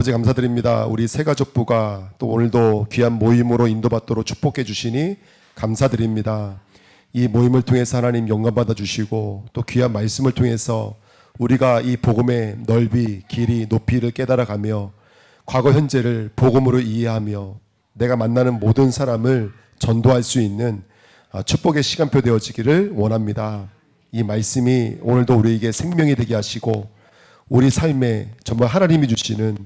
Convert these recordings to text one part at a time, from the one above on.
아버지 감사드립니다. 우리 새가족부가 또 오늘도 귀한 모임으로 인도받도록 축복해 주시니 감사드립니다. 이 모임을 통해서 하나님 영광 받아 주시고 또 귀한 말씀을 통해서 우리가 이 복음의 넓이, 길이, 높이를 깨달아가며 과거 현재를 복음으로 이해하며 내가 만나는 모든 사람을 전도할 수 있는 축복의 시간표 되어지기를 원합니다. 이 말씀이 오늘도 우리에게 생명이 되게 하시고 우리 삶에 정말 하나님이 주시는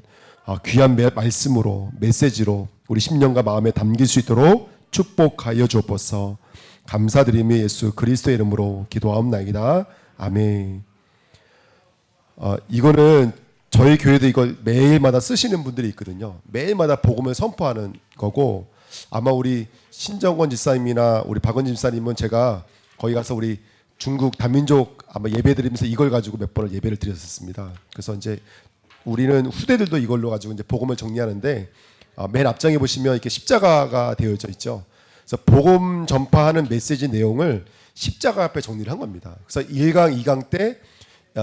귀한 말씀으로 메시지로 우리 심령과 마음에 담길 수 있도록 축복하여 주옵소서. 감사드리며 예수 그리스도의 이름으로 기도하옵나이다. 아멘. 이거는 저희 교회도 이걸 매일마다 쓰시는 분들이 있거든요. 매일마다 복음을 선포하는 거고, 아마 우리 신정권 집사님이나 우리 박원진 집사님은 제가 거기 가서 우리 중국 다민족 아마 예배 드리면서 이걸 가지고 몇 번을 예배를 드렸었습니다. 그래서 이제 우리는 후대들도 이걸로 가지고 이제 복음을 정리하는데, 맨 앞장에 보시면 이렇게 십자가가 되어져 있죠. 그래서 복음 전파하는 메시지 내용을 십자가 앞에 정리를 한 겁니다. 그래서 1강, 2강 때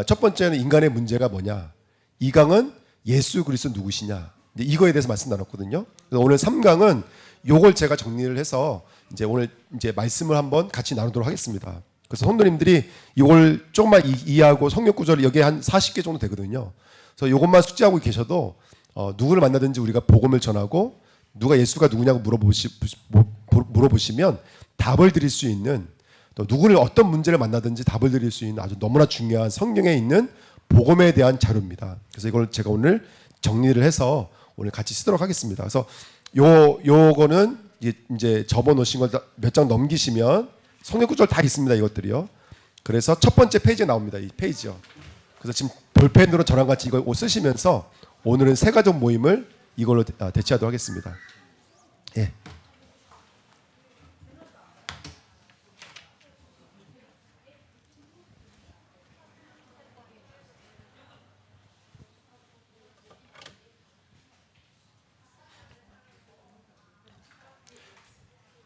첫 번째는 인간의 문제가 뭐냐, 2강은 예수 그리스도 누구시냐, 이거에 대해서 말씀 나눴거든요. 그래서 오늘 3강은 요걸 제가 정리를 해서 이제 오늘 이제 말씀을 한번 같이 나누도록 하겠습니다. 그래서 성도님들이 이걸 조금만 이해하고 성경 구절이 여기 한 40개 정도 되거든요. 그래서 이것만 숙지하고 계셔도 누구를 만나든지 우리가 복음을 전하고 누가 예수가 누구냐고 물어보시면 답을 드릴 수 있는, 또 누구를 어떤 문제를 만나든지 답을 드릴 수 있는 아주 너무나 중요한 성경에 있는 복음에 대한 자료입니다. 그래서 이걸 제가 오늘 정리를 해서 오늘 같이 쓰도록 하겠습니다. 그래서 요거는 이제 접어 놓으신 걸 몇 장 넘기시면 성경 구절 다 있습니다. 이것들이요. 그래서 첫 번째 페이지에 나옵니다. 이 페이지요. 그래서 지금 볼펜으로 저랑 같이 이걸 쓰시면서 오늘은 새가족 모임을 이걸로 대체하도록 하겠습니다. 예.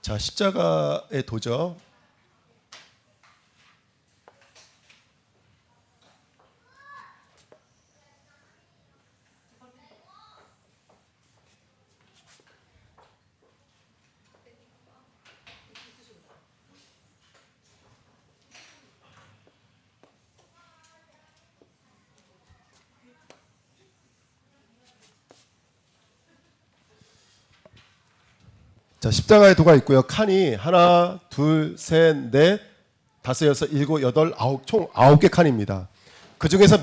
자, 십자가의 도적. 자, 십자가의 도가 있고요. 칸이 하나, 둘, 셋, 넷, 다섯, 여섯, 일곱, 여덟, 아홉, 총 9개 칸입니다. 그 중에서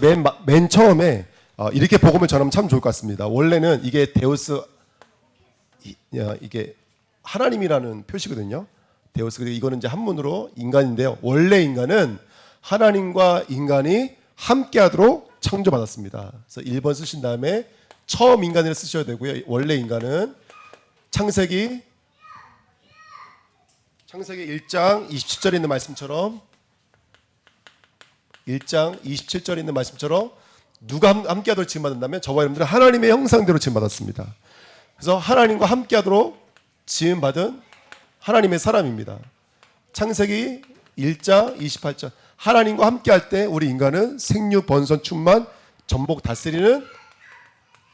맨 처음에 이렇게 복음을 전하면 참 좋을 것 같습니다. 원래는 이게 데우스, 이게 하나님이라는 표시거든요. 데우스, 그리고 이거는 이제 한문으로 인간인데요. 원래 인간은 하나님과 인간이 함께하도록 창조받았습니다. 그래서 1번 쓰신 다음에 처음 인간을 쓰셔야 되고요. 원래 인간은 창세기 1장 27절에 있는 말씀처럼, 1장 27절에 있는 말씀처럼 누가 함께하도록 지음받았다면 저와 여러분들은 하나님의 형상대로 지음받았습니다. 그래서 하나님과 함께하도록 지음받은 하나님의 사람입니다. 창세기 1장 28절, 하나님과 함께할 때 우리 인간은 생류, 번성, 충만, 전복 다스리는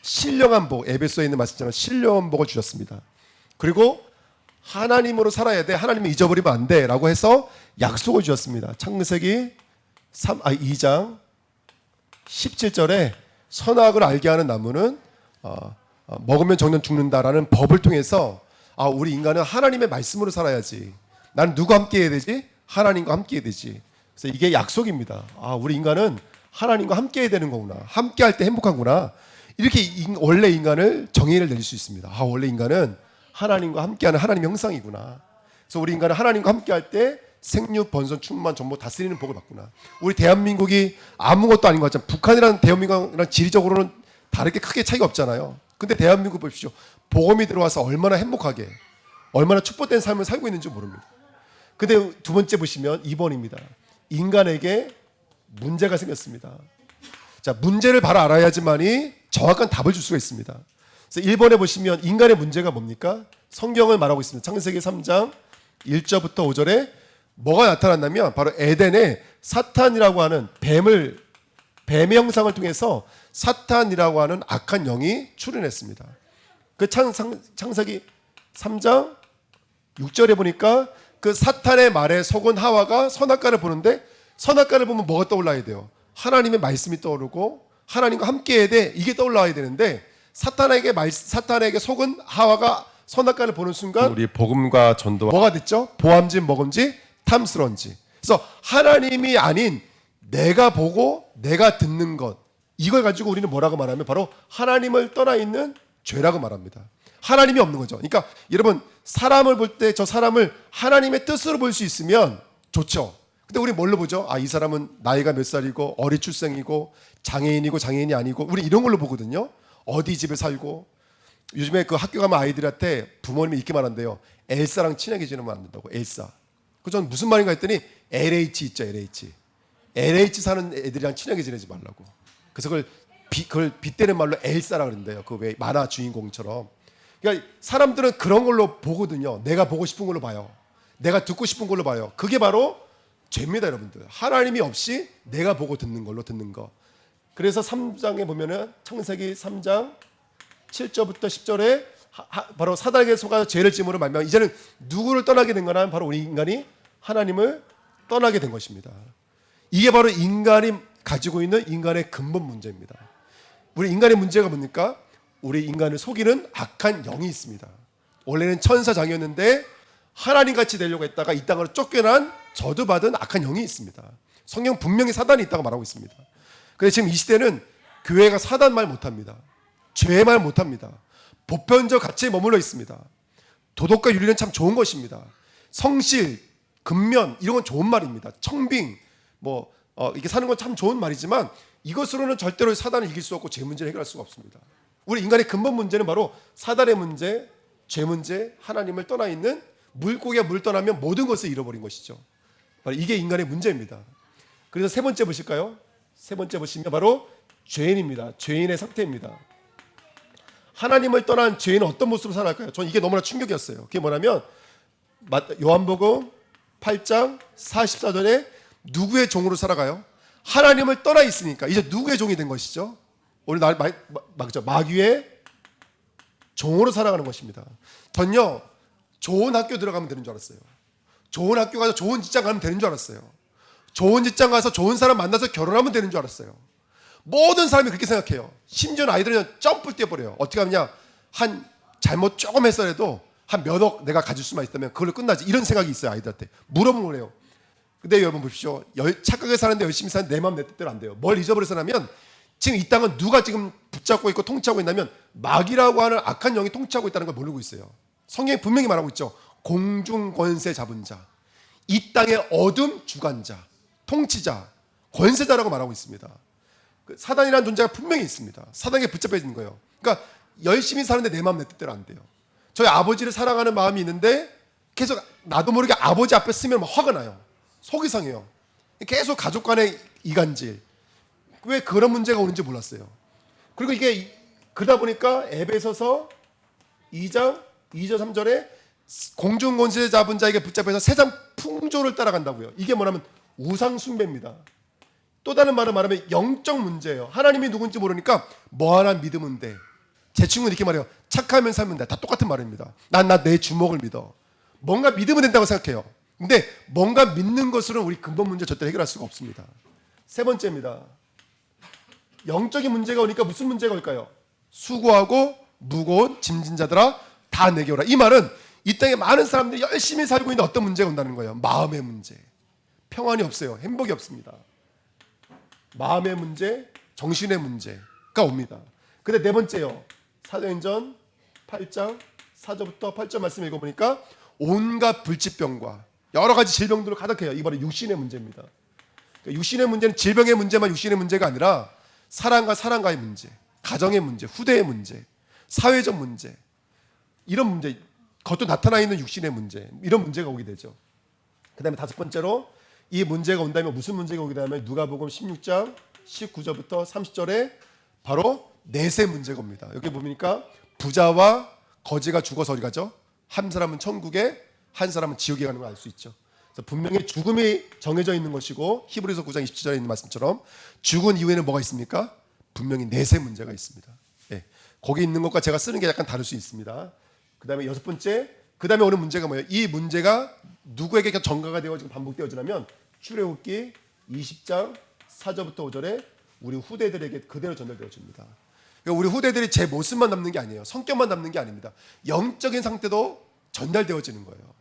신령한 복, 에베소에 있는 말씀처럼 신령한 복을 주셨습니다. 그리고 하나님으로 살아야 돼, 하나님을 잊어버리면 안 돼 라고 해서 약속을 주셨습니다. 창세기 2장 17절에 선악을 알게 하는 나무는 먹으면 정녕 죽는다라는 법을 통해서 우리 인간은 하나님의 말씀으로 살아야지, 나는 누가 함께 해야 되지? 하나님과 함께 해야 되지. 그래서 이게 약속입니다. 우리 인간은 하나님과 함께 해야 되는 거구나, 함께 할 때 행복하구나, 이렇게 원래 인간을 정의를 내릴 수 있습니다. 원래 인간은 하나님과 함께하는 하나님의 형상이구나. 그래서 우리 인간은 하나님과 함께할 때 생류, 번성, 충만, 전복 다스리는 복을 받구나. 우리 대한민국이 아무것도 아닌 것 같잖아요. 북한이랑 대한민국이랑 지리적으로는 다르게 크게 차이가 없잖아요. 근데 대한민국 보십시오. 복음이 들어와서 얼마나 행복하게, 얼마나 축복된 삶을 살고 있는지 모릅니다. 근데 두 번째 보시면 2번입니다. 인간에게 문제가 생겼습니다. 자, 문제를 바로 알아야지만이 정확한 답을 줄 수가 있습니다. 그래서 1번에 보시면 인간의 문제가 뭡니까? 성경을 말하고 있습니다. 창세기 3장 1절부터 5절에 뭐가 나타났냐면 바로 에덴에 사탄이라고 하는 뱀의 형상을 통해서 사탄이라고 하는 악한 영이 출현했습니다. 그 창세기 3장 6절에 보니까 그 사탄의 말에 속은 하와가 선악과를 보는데 선악과를 보면 뭐가 떠올라야 돼요? 하나님의 말씀이 떠오르고 하나님과 함께 해야 돼. 이게 떠올라야 되는데 사탄에게 속은 하와가 선악과를 보는 순간 우리 복음과 전도와 뭐가 됐죠? 보암지 먹음지 탐스러운지. 그래서 하나님이 아닌 내가 보고 내가 듣는 것, 이걸 가지고 우리는 뭐라고 말하면 바로 하나님을 떠나 있는 죄라고 말합니다. 하나님이 없는 거죠. 그러니까 여러분 사람을 볼 때 저 사람을 하나님의 뜻으로 볼 수 있으면 좋죠. 근데 우리 뭘로 보죠? 아, 이 사람은 나이가 몇 살이고 어리 출생이고 장애인이고 장애인이 아니고 우리 이런 걸로 보거든요. 어디 집에 살고. 요즘에 그 학교 가면 아이들한테 부모님이 이렇게 말한대요. 엘사랑 친하게 지내면 안 된다고. 엘사. 그 전 무슨 말인가 했더니 LH 있죠. LH 사는 애들이랑 친하게 지내지 말라고. 그래서 그걸 빗대는 말로 엘사라 그런대요. 그 왜 만화 주인공처럼. 그러니까 사람들은 그런 걸로 보거든요. 내가 보고 싶은 걸로 봐요. 내가 듣고 싶은 걸로 봐요. 그게 바로 죄입니다, 여러분들. 하나님이 없이 내가 보고 듣는 걸로 듣는 거. 그래서 3장에 보면은 창세기 3장 7절부터 10절에 바로 사단에게 속아 죄를 지음으로 말미암아 이제는 누구를 떠나게 된 거냐면 바로 우리 인간이 하나님을 떠나게 된 것입니다. 이게 바로 인간이 가지고 있는 인간의 근본 문제입니다. 우리 인간의 문제가 뭡니까? 우리 인간을 속이는 악한 영이 있습니다. 원래는 천사장이었는데 하나님같이 되려고 했다가 이 땅으로 쫓겨난 저주받은 악한 영이 있습니다. 성경 분명히 사단이 있다고 말하고 있습니다. 그런데 지금 이 시대는 교회가 사단 말 못합니다. 죄 말 못합니다. 보편적 가치에 머물러 있습니다. 도덕과 윤리는 참 좋은 것입니다. 성실, 근면 이런 건 좋은 말입니다. 청빙 이렇게 사는 건 참 좋은 말이지만 이것으로는 절대로 사단을 이길 수 없고 죄 문제를 해결할 수가 없습니다. 우리 인간의 근본 문제는 바로 사단의 문제, 죄 문제, 하나님을 떠나 있는 물고기가 물 떠나면 모든 것을 잃어버린 것이죠. 바로 이게 인간의 문제입니다. 그래서 세 번째 보실까요? 세 번째 보시면 바로 죄인입니다. 죄인의 상태입니다. 하나님을 떠난 죄인은 어떤 모습으로 살아갈까요? 저는 이게 너무나 충격이었어요. 그게 뭐냐면 요한복음 8장 44절에 누구의 종으로 살아가요? 하나님을 떠나 있으니까 이제 누구의 종이 된 것이죠? 오늘 마귀의 종으로 살아가는 것입니다. 전요 좋은 학교 들어가면 되는 줄 알았어요. 좋은 학교 가서 좋은 직장 가면 되는 줄 알았어요. 좋은 직장 가서 좋은 사람 만나서 결혼하면 되는 줄 알았어요. 모든 사람이 그렇게 생각해요. 심지어 아이들은 점프 뛰어버려요. 어떻게 하느냐? 한 잘못 조금 했어도 한 몇억 내가 가질 수만 있다면 그걸로 끝나지. 이런 생각이 있어요. 아이들한테 물어보면 그래요. 근데 여러분 보십시오. 착하게 사는데 열심히 사는 내 마음 내 뜻대로 안 돼요. 뭘 잊어버려서냐면 지금 이 땅은 누가 지금 붙잡고 있고 통치하고 있냐면 마귀라고 하는 악한 영이 통치하고 있다는 걸 모르고 있어요. 성경이 분명히 말하고 있죠. 공중 권세 잡은 자, 이 땅의 어둠 주관자, 통치자, 권세자라고 말하고 있습니다. 사단이라는 존재가 분명히 있습니다. 사단에게 붙잡혀진 거예요. 그러니까 열심히 사는데 내 마음 내 뜻대로 안 돼요. 저희 아버지를 사랑하는 마음이 있는데 계속 나도 모르게 아버지 앞에 쓰면 화가 나요. 속이 상해요. 계속 가족 간의 이간질. 왜 그런 문제가 오는지 몰랐어요. 그리고 이게 그러다 보니까 에베소서 2장 2절 3절에 공중 권세 잡은 자에게 붙잡혀서 세상 풍조를 따라간다고요. 이게 뭐냐면 우상 숭배입니다. 또 다른 말로 말하면 영적 문제예요. 하나님이 누군지 모르니까 뭐 하나 믿으면 돼. 제 친구는 이렇게 말해요. 착하면 살면 돼. 다 똑같은 말입니다. 난 내 주먹을 믿어. 뭔가 믿으면 된다고 생각해요. 근데 뭔가 믿는 것으로는 우리 근본 문제 절대 해결할 수가 없습니다. 세 번째입니다. 영적인 문제가 오니까 무슨 문제가 올까요? 수고하고 무거운 짐진 자들아 다 내게 오라. 이 말은 이 땅에 많은 사람들이 열심히 살고 있는 어떤 문제가 온다는 거예요. 마음의 문제. 평안이 없어요. 행복이 없습니다. 마음의 문제, 정신의 문제가 옵니다. 근데 네 번째요. 사도행전 8장 4절부터 8절 말씀 읽어보니까 온갖 불치병과 여러 가지 질병들로 가득해요. 이게 바로 육신의 문제입니다. 그러니까 육신의 문제는 질병의 문제만 육신의 문제가 아니라 사랑과 사랑과의 문제, 가정의 문제, 후대의 문제, 사회적 문제, 이런 문제, 그것도 나타나 있는 육신의 문제, 이런 문제가 오게 되죠. 그 다음에 다섯 번째로 이 문제가 온다면 무슨 문제가 오게 되냐면 누가복음 16장 19절부터 30절에 바로 넷의 문제가 옵니다. 여기 보니까 부자와 거지가 죽어서 어디 가죠? 한 사람은 천국에, 한 사람은 지옥에 가는 걸 알 수 있죠. 그래서 분명히 죽음이 정해져 있는 것이고 히브리서 9장 27절에 있는 말씀처럼 죽은 이후에는 뭐가 있습니까? 분명히 내세 문제가 있습니다. 예. 거기 있는 것과 제가 쓰는 게 약간 다를 수 있습니다. 그 다음에 여섯 번째, 그 다음에 오는 문제가 뭐예요? 이 문제가 누구에게 전가가 되어 지금 반복되어지냐면 출애굽기 20장 4절부터 5절에 우리 후대들에게 그대로 전달되어집니다. 그러니까 우리 후대들이 제 모습만 남는 게 아니에요. 성격만 남는 게 아닙니다. 영적인 상태도 전달되어지는 거예요.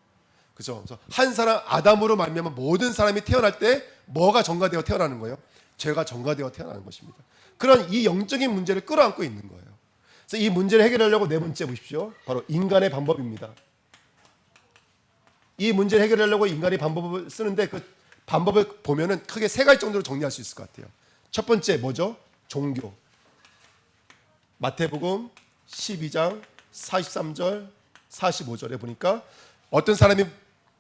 그죠? 그래서 한 사람 아담으로 말미암아 모든 사람이 태어날 때 뭐가 전가되어 태어나는 거예요? 죄가 전가되어 태어나는 것입니다. 그런 이 영적인 문제를 끌어안고 있는 거예요. 그래서 이 문제를 해결하려고 네 번째 보십시오. 바로 인간의 방법입니다. 이 문제를 해결하려고 인간이 방법을 쓰는데 그 방법을 보면은 크게 세 가지 정도로 정리할 수 있을 것 같아요. 첫 번째 뭐죠? 종교. 마태복음 12장 43절 45절에 보니까 어떤 사람이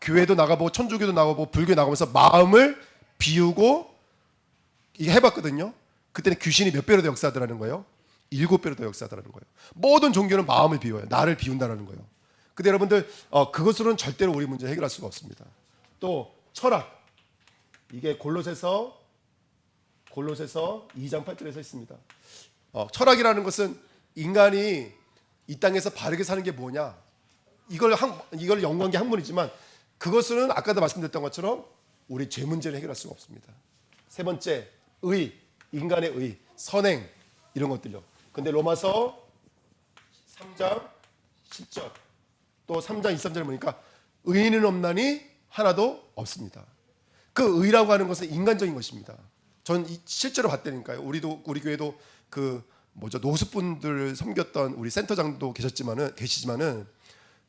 교회도 나가보고 천주교도 나가보고 불교에 나가면서 마음을 비우고 이게 해봤거든요. 그때는 귀신이 몇 배로 더 역사하더라는 거예요? 7배로 더 역사하더라는 거예요. 모든 종교는 마음을 비워요. 나를 비운다는 거예요. 근데 여러분들 그것으로는 절대로 우리 문제 해결할 수가 없습니다. 또 철학. 이게 골로새서 2장 8절에 서 있습니다. 철학이라는 것은 인간이 이 땅에서 바르게 사는 게 뭐냐? 이걸 연구한 게 학문이지만 그것은 아까도 말씀드렸던 것처럼 우리 죄 문제를 해결할 수가 없습니다. 세 번째, 의, 인간의 의, 선행 이런 것들요. 근데 로마서 3장 10절 또 3장 23절에 보니까 의인은 없나니 하나도 없습니다. 그 의라고 하는 것은 인간적인 것입니다. 전 실제로 봤다니까요. 우리 교회도 노숙분들 섬겼던 우리 센터장도 계시지만은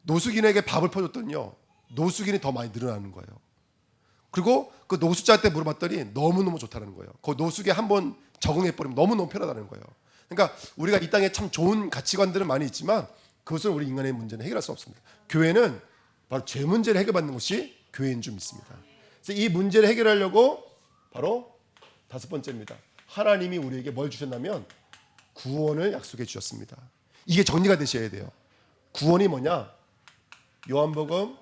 노숙인에게 밥을 퍼줬더니요. 노숙인이 더 많이 늘어나는 거예요. 그리고 그 노숙자한테 물어봤더니 너무너무 좋다는 거예요. 그 노숙에 한번 적응해버리면 너무너무 편하다는 거예요. 그러니까 우리가 이 땅에 참 좋은 가치관들은 많이 있지만 그것은 우리 인간의 문제는 해결할 수 없습니다. 교회는 바로 죄 문제를 해결받는 것이 교회인 줄 믿습니다. 그래서 이 문제를 해결하려고 바로 다섯 번째입니다. 하나님이 우리에게 뭘 주셨냐면 구원을 약속해 주셨습니다. 이게 정리가 되셔야 돼요. 구원이 뭐냐? 요한복음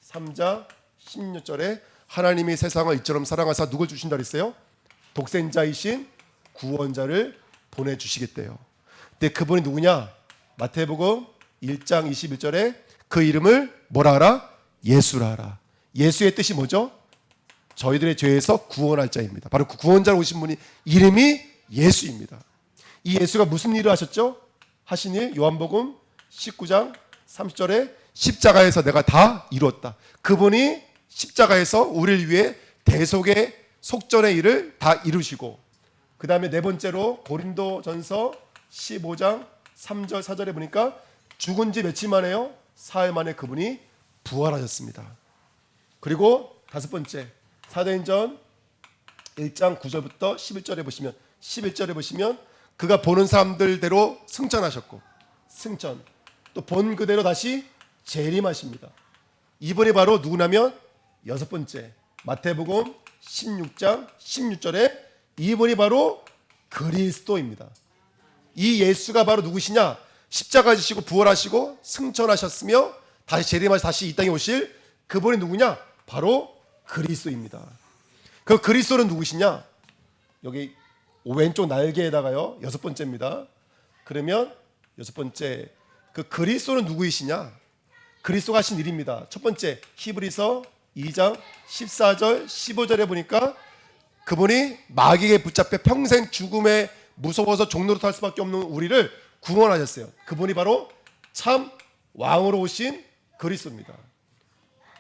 3장 16절에 하나님이 세상을 이처럼 사랑하사 누굴 주신다 그랬어요? 독생자이신 구원자를 보내주시겠대요. 근데 그분이 누구냐? 마태복음 1장 21절에 그 이름을 뭐라 하라? 예수라 하라. 예수의 뜻이 뭐죠? 저희들의 죄에서 구원할 자입니다. 바로 그 구원자로 오신 분이 이름이 예수입니다. 이 예수가 무슨 일을 하셨죠? 하신 일 요한복음 19장 30절에 십자가에서 내가 다 이루었다. 그분이 십자가에서 우리를 위해 대속의 속전의 일을 다 이루시고 그 다음에 네 번째로 고린도전서 15장 3절 4절에 보니까 죽은 지 며칠 만에요? 사흘 만에 그분이 부활하셨습니다. 그리고 다섯 번째 사도행전 1장 9절부터 11절에 보시면 그가 보는 사람들대로 승천하셨고 승천 또 본 그대로 다시 재림하십니다. 이분이 바로 누구냐면 여섯 번째 마태복음 16장 16절에 이분이 바로 그리스도입니다. 이 예수가 바로 누구시냐? 십자가 지시고 부활하시고 승천하셨으며 다시 재림하셔서 다시 이 땅에 오실 그분이 누구냐? 바로 그리스도입니다. 그 그리스도는 누구시냐? 여기 왼쪽 날개에다가요. 여섯 번째입니다. 그러면 여섯 번째 그 그리스도는 누구이시냐? 그리스도가 하신 일입니다. 첫 번째 히브리서 2장 14절 15절에 보니까 그분이 마귀에게 붙잡혀 평생 죽음에 무서워서 종로로 탈 수밖에 없는 우리를 구원하셨어요. 그분이 바로 참 왕으로 오신 그리스도입니다.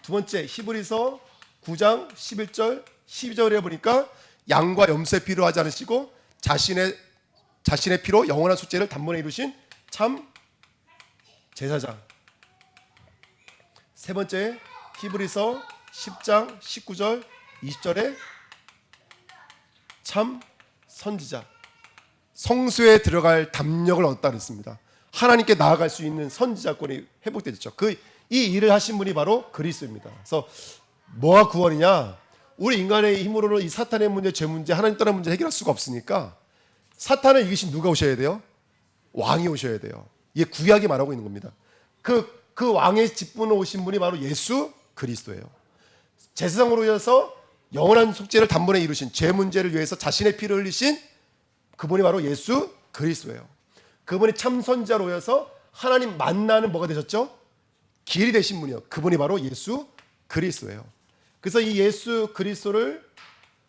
두 번째 히브리서 9장 11절 12절에 보니까 양과 염소의 피로 하지 않으시고 자신의 피로 영원한 속죄를 단번에 이루신 참 제사장. 세 번째 히브리서 10장 19절 20절에 참 선지자. 성소에 들어갈 담력을 얻었다 그랬습니다. 하나님께 나아갈 수 있는 선지자권이 회복되죠. 이 일을 하신 분이 바로 그리스도입니다. 그래서 뭐가 구원이냐? 우리 인간의 힘으로는 이 사탄의 문제, 죄 문제, 하나님 떠난 문제 해결할 수가 없으니까 사탄을 이기신 누가 오셔야 돼요? 왕이 오셔야 돼요. 이게 구약이 말하고 있는 겁니다. 그 왕의 직분으로 오신 분이 바로 예수 그리스도예요. 제사장으로 오셔서 영원한 속죄를 단번에 이루신 죄 문제를 위해서 자신의 피를 흘리신 그분이 바로 예수 그리스도예요. 그분이 참 선지자로여서 하나님 만나는 뭐가 되셨죠? 길이 되신 분이요. 그분이 바로 예수 그리스도예요. 그래서 이 예수 그리스도를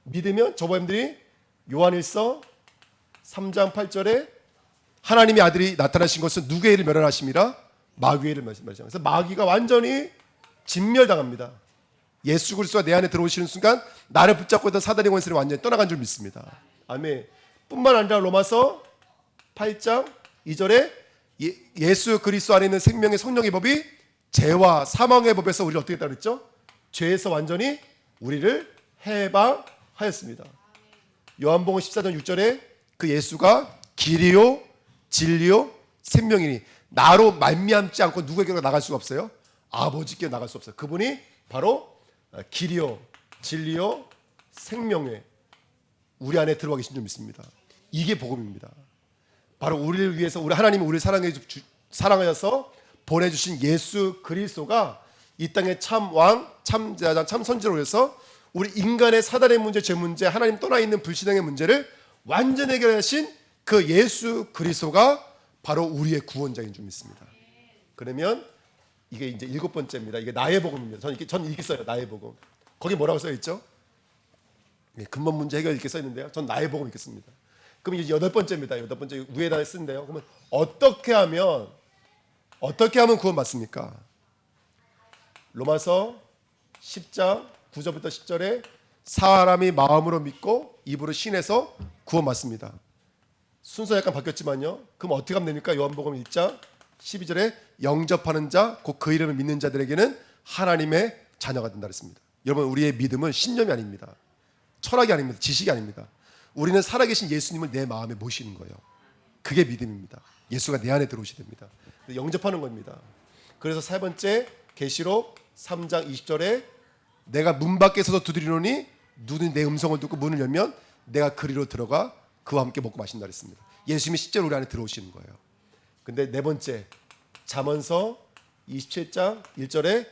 믿으면 저번들이 요한일서 3장 8절에 하나님의 아들이 나타나신 것은 누구의 일을 멸하심이라? 마귀의 일을 멸하심이라. 그래서 마귀가 완전히 진멸당합니다. 예수 그리스도가 내 안에 들어오시는 순간 나를 붙잡고 있던 사단의 권세를 완전히 떠나간 줄 믿습니다. 아멘. 뿐만 아니라 로마서 8장 2절에 예수 그리스도 안에 있는 생명의 성령의 법이 죄와 사망의 법에서 우리를 어떻게 했다고 그랬죠? 죄에서 완전히 우리를 해방하였습니다. 요한복음 14장 6절에 그 예수가 길이요 진리요 생명이니 나로 말미암지 않고 누구에게로 나갈 수가 없어요. 아버지께 나갈 수 없어요. 그분이 바로 길이요 진리요 생명의 우리 안에 들어와 계신 줄 믿습니다. 이게 복음입니다. 바로 우리를 위해서 우리 하나님이 우리를 사랑하여서 보내주신 예수 그리스도가 이 땅의 참 왕, 참 제사장, 참 선지자로 해서 우리 인간의 사단의 문제, 죄 문제, 하나님 떠나 있는 불신앙의 문제를 완전히 해결하신 그 예수 그리스도가 바로 우리의 구원자인 줄 믿습니다. 그러면 이게 이제 7번째입니다. 이게 나의 복음입니다. 저는 이렇게 써요. 나의 복음. 거기 뭐라고 써 있죠? 근본 문제 해결 이렇게 써 있는데요. 전 나의 복음 이렇게 씁니다. 그럼 이제 8번째입니다. 8번째 위에다 쓴대요. 그러면 어떻게 하면 구원 받습니까? 로마서 10장 9절부터 10절에 사람이 마음으로 믿고 입으로 신해서 구원 받습니다. 순서 약간 바뀌었지만요. 그럼 어떻게 하면 됩니까? 요한복음 1장 12절에 영접하는 자, 곧 그 이름을 믿는 자들에게는 하나님의 자녀가 된다 그랬습니다. 여러분, 우리의 믿음은 신념이 아닙니다. 철학이 아닙니다. 지식이 아닙니다. 우리는 살아계신 예수님을 내 마음에 모시는 거예요. 그게 믿음입니다. 예수가 내 안에 들어오셔야 됩니다. 영접하는 겁니다. 그래서 세 번째 계시록 3장 20절에 내가 문 밖에 서서 두드리노니 누구든지 내 음성을 듣고 문을 열면 내가 그리로 들어가 그와 함께 먹고 마신다 그랬습니다. 예수님이 실제로 우리 안에 들어오시는 거예요. 근데 네 번째 잠언서 27장 1절에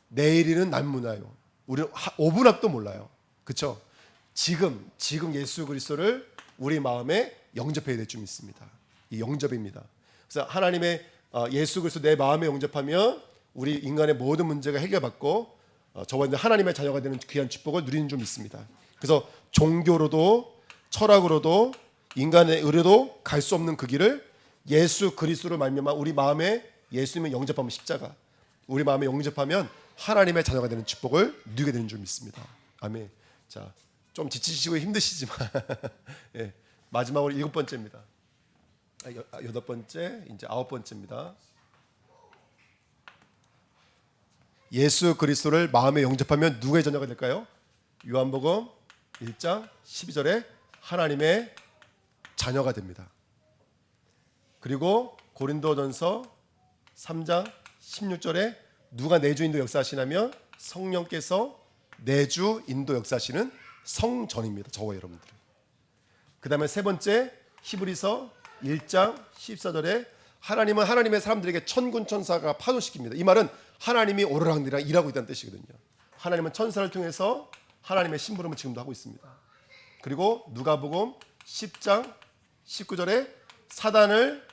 내일이는 날무나요. 우리는 5분 앞도 몰라요. 그렇죠? 지금 예수 그리스도를 우리 마음에 영접해야 될 줄 믿습니다. 이 영접입니다. 그래서 하나님의 예수 그리스도 내 마음에 영접하면 우리 인간의 모든 문제가 해결받고 저와 하나님의 자녀가 되는 귀한 축복을 누리는 줄 믿습니다. 그래서 종교로도 철학으로도 인간의 의료도 갈 수 없는 그 길을 예수 그리스도로 말미암아 우리 마음에 예수님을 영접하면 십자가, 우리 마음에 영접하면 하나님의 자녀가 되는 축복을 누리게 되는 줄 믿습니다. 아멘. 자, 좀 지치시고 힘드시지만 예, 마지막으로 7번째입니다. 8번째, 이제 9번째입니다. 예수 그리스도를 마음에 영접하면 누구의 자녀가 될까요? 요한복음 1장 12절에 하나님의 자녀가 됩니다. 그리고 고린도전서 3장 16절에 누가 내주 인도 역사하시냐면 성령께서 내주 인도 역사하시는 성전입니다. 저와 여러분들. 그 다음에 세 번째 히브리서 1장 14절에 하나님은 하나님의 사람들에게 천군 천사가 파송시킵니다. 이 말은 하나님이 오르락내리락 일하고 있다는 뜻이거든요. 하나님은 천사를 통해서 하나님의 심부름을 지금도 하고 있습니다. 그리고 누가복음 10장 19절에 사단을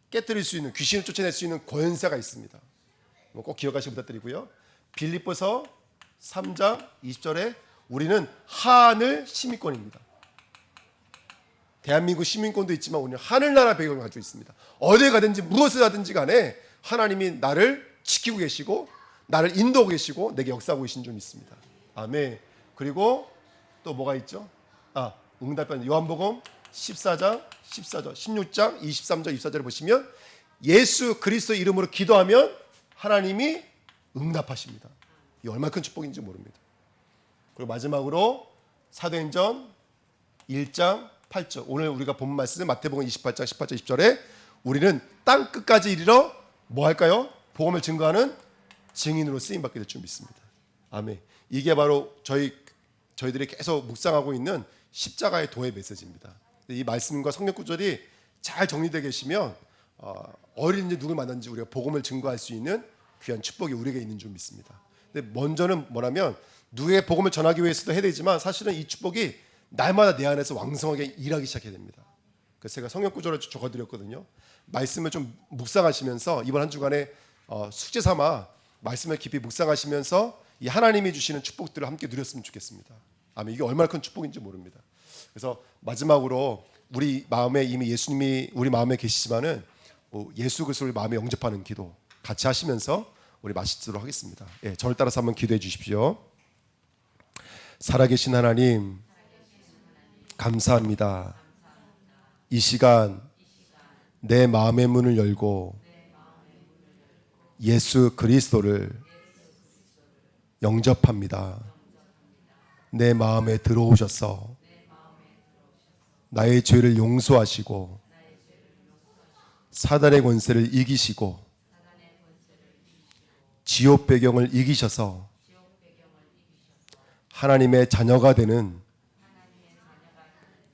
깨뜨릴 수 있는, 귀신을 쫓아낼 수 있는 권세가 있습니다. 꼭 기억하시기 부탁드리고요. 빌립보서 3장 20절에 우리는 하늘 시민권입니다. 대한민국 시민권도 있지만 우리는 하늘나라 배경을 가지고 있습니다. 어디에 가든지 무엇을 하든지 간에 하나님이 나를 지키고 계시고 나를 인도하고 계시고 내게 역사하고 계신 줄 믿습니다. 아멘. 그리고 또 뭐가 있죠? 응답변 요한복음 14장 14절 16장 23절 24절을 보시면 예수 그리스도 이름으로 기도하면 하나님이 응답하십니다. 이 얼마나 큰 축복인지 모릅니다. 그리고 마지막으로 사도행전 1장 8절 오늘 우리가 본 말씀 마태복음 28장 18절 20절에 우리는 땅 끝까지 이르러 뭐 할까요? 복음을 증거하는 증인으로 쓰임받게 될 줄 믿습니다. 아멘. 이게 바로 저희들이 계속 묵상하고 있는 십자가의 도의 메시지입니다. 이 말씀과 성경 구절이 잘 정리되어 계시면 어린이집 누굴 만났는지 우리가 복음을 증거할 수 있는 귀한 축복이 우리에게 있는 줄 믿습니다. 근데 먼저는 뭐냐면 누구에게 복음을 전하기 위해서도 해야 되지만 사실은 이 축복이 날마다 내 안에서 왕성하게 일하기 시작해야 됩니다. 그래서 제가 성경 구절을 적어드렸거든요. 말씀을 좀 묵상하시면서 이번 한 주간에 숙제 삼아 말씀을 깊이 묵상하시면서 이 하나님이 주시는 축복들을 함께 누렸으면 좋겠습니다. 아멘. 이게 얼마나 큰 축복인지 모릅니다. 그래서 마지막으로 우리 마음에 이미 예수님이 우리 마음에 계시지만은 예수 그리스도를 마음에 영접하는 기도 같이 하시면서 우리 마치도록 하겠습니다. 예, 저를 따라서 한번 기도해 주십시오. 살아계신 하나님, 감사합니다. 이 시간 내 마음의 문을 열고 예수 그리스도를 영접합니다. 내 마음에 들어오셔서 나의 죄를 용서하시고 사단의 권세를 이기시고 지옥 배경을 이기셔서 하나님의 자녀가 되는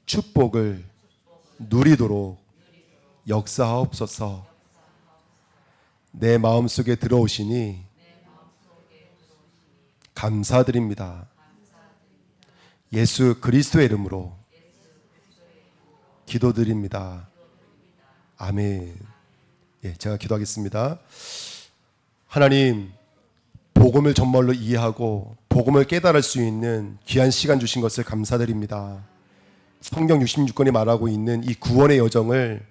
축복을 누리도록 역사하옵소서. 내 마음속에 들어오시니 감사드립니다. 예수 그리스도의 이름으로 기도드립니다. 아멘. 예, 제가 기도하겠습니다. 하나님, 복음을 정말로 이해하고 복음을 깨달을 수 있는 귀한 시간 주신 것을 감사드립니다. 성경 66권이 말하고 있는 이 구원의 여정을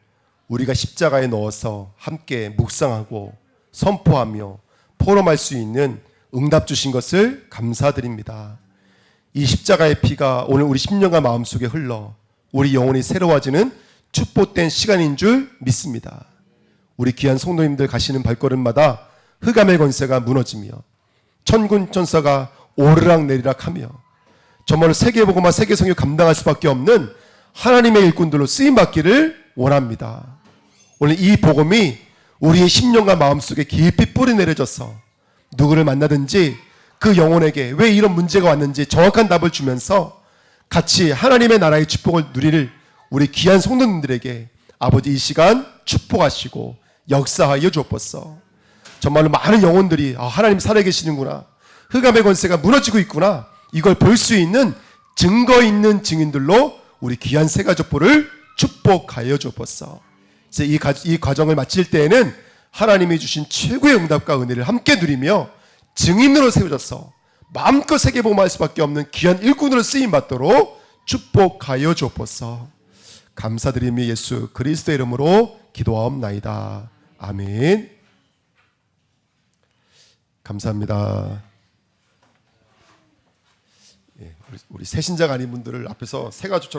우리가 십자가에 넣어서 함께 묵상하고 선포하며 포럼할 수 있는 응답 주신 것을 감사드립니다. 이 십자가의 피가 오늘 우리 10년간 마음속에 흘러 우리 영혼이 새로워지는 축복된 시간인 줄 믿습니다. 우리 귀한 성도님들 가시는 발걸음마다 흑암의 권세가 무너지며 천군 천사가 오르락내리락 하며 정말로 세계복음화 세계성을 감당할 수밖에 없는 하나님의 일꾼들로 쓰임받기를 원합니다. 오늘 이 복음이 우리의 10년간 마음속에 깊이 뿌리내려져서 누구를 만나든지 그 영혼에게 왜 이런 문제가 왔는지 정확한 답을 주면서 같이 하나님의 나라의 축복을 누릴 우리 귀한 성도님들에게 아버지 이 시간 축복하시고 역사하여 주옵소서. 정말로 많은 영혼들이 하나님 살아계시는구나, 흑암의 권세가 무너지고 있구나, 이걸 볼 수 있는 증거 있는 증인들로 우리 귀한 새가족보를 축복하여 주옵소서. 이제 이 과정을 마칠 때에는 하나님이 주신 최고의 응답과 은혜를 함께 누리며 증인으로 세워져서 마음껏 세계복음할 수밖에 없는 귀한 일꾼으로 쓰임받도록 축복하여 주옵소서. 감사드리며 예수 그리스도의 이름으로 기도하옵나이다. 아멘. 감사합니다. 우리 새신자가 아닌 분들을 앞에서 새가족처럼